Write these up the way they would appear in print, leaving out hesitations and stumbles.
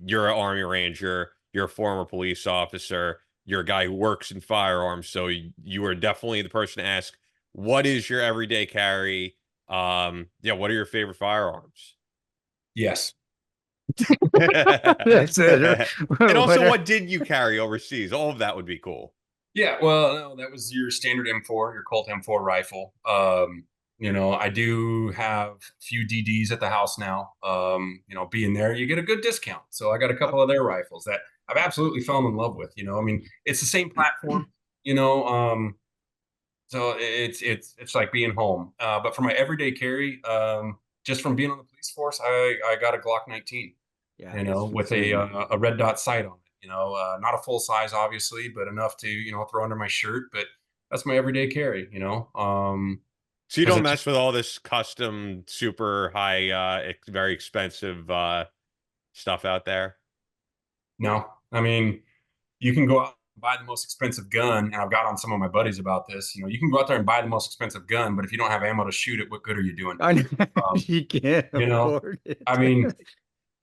you're an Army Ranger, you're a former police officer, you're a guy who works in firearms, so you are definitely the person to ask, what is your everyday carry? Yeah, what are your favorite firearms? Yes. And That's it. also, Whatever. what did you carry overseas? All of that would be cool. Yeah, well, no, that was your standard M4, your Colt M4 rifle. I do have a few DDs at the house now. Being there, you get a good discount. So I got a couple of their rifles that I've absolutely fallen in love with. I mean, it's the same platform, you know. So it's like being home. But for my everyday carry, just from being on the police force, I got a Glock 19, Yeah, with a red dot sight on it. Not a full size, obviously, but enough to throw under my shirt. But that's my everyday carry. So you Because don't it's mess with all this custom, super high, very expensive stuff out there. no, I mean, you can go out and buy the most expensive gun, and I've got on some of my buddies about this. You can go out there and buy the most expensive gun, but if you don't have ammo to shoot it, what good are you doing? I know. Um, You can't you know, afford it. I mean,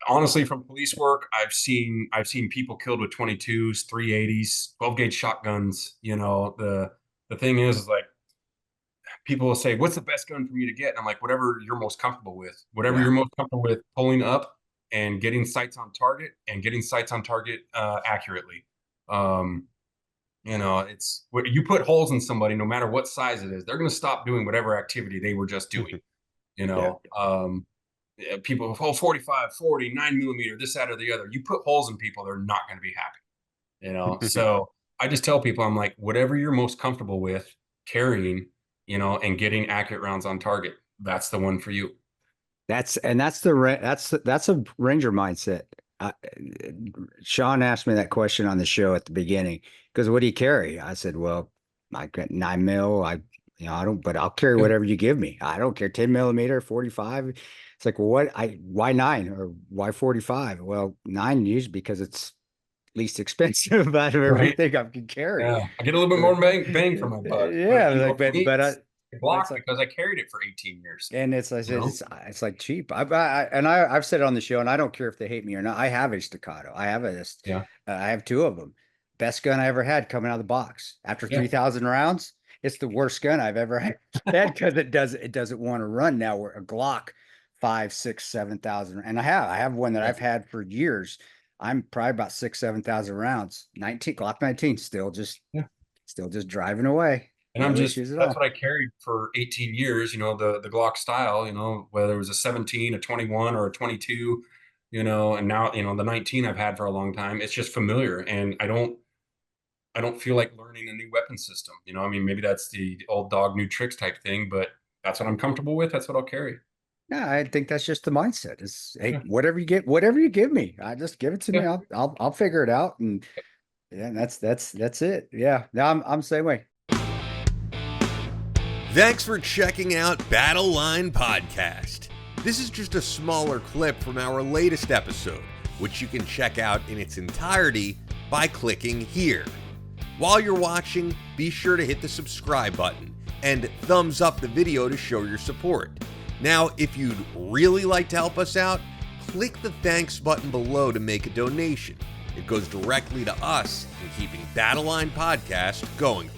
honestly, from police work, I've seen people killed with 22s, 380s, 12 gauge shotguns. The thing is like people will say, "What's the best gun for me to get?" And I'm like, "Whatever you're most comfortable with. Whatever Yeah. you're most comfortable with pulling up and getting sights on target accurately." Um, it's what you put holes in somebody, no matter what size it is, they're going to stop doing whatever activity they were just doing. You Yeah. know, people, 45, 40, 9 millimeter, this, that, or the other. You put holes in people, they're not going to be happy. So I just tell people, I'm like, whatever you're most comfortable with carrying, and getting accurate rounds on target, that's the one for you. That's that's a Ranger mindset. Uh, Sean asked me that question on the show at the beginning. Because what do you carry? I said, well, I got 9 mil. I don't, but I'll carry Yeah. whatever you give me. I don't care, 10 millimeter, 45. It's like, well, why nine or why 45? Well, nine usually because it's least expensive out of Right. everything I can carry. Yeah. I get a little bit more bang for my buck. But, Yeah, like, for me, but it's a Glock it's like, because I carried it for 18 years. and it's, I You said, know? it's like cheap. I've said it on the show, and I don't care if they hate me or not. I have a staccato. Yeah. I have two of them. Best gun I ever had coming out of the box. After Yeah. 3,000 rounds, it's the worst gun I've ever had because it doesn't want to run now. Where a Glock 5, 6, 7,000, and I have one that Yeah. I've had for years. I'm probably about 6, 7,000 rounds. 19 Glock 19, Yeah. still just driving away. And No issues at that's all. what I carried for 18 years, the Glock style, whether it was a 17, a 21, or a 22, and now, the 19 I've had for a long time. It's just familiar. And I don't feel like learning a new weapon system. I mean, maybe that's the old dog, new tricks type thing, but that's what I'm comfortable with. That's what I'll carry. Yeah, I think that's just the mindset. Is hey, Yeah. whatever you give me, I just give it to me. Yeah. I'll figure it out, and yeah, that's it. Yeah, now I'm the same way. Thanks for checking out Battle Line Podcast. This is just a smaller clip from our latest episode, which you can check out in its entirety by clicking here. While you're watching, be sure to hit the subscribe button and thumbs up the video to show your support. Now, if you'd really like to help us out, click the thanks button below to make a donation. It goes directly to us in keeping Battle Line Podcast going.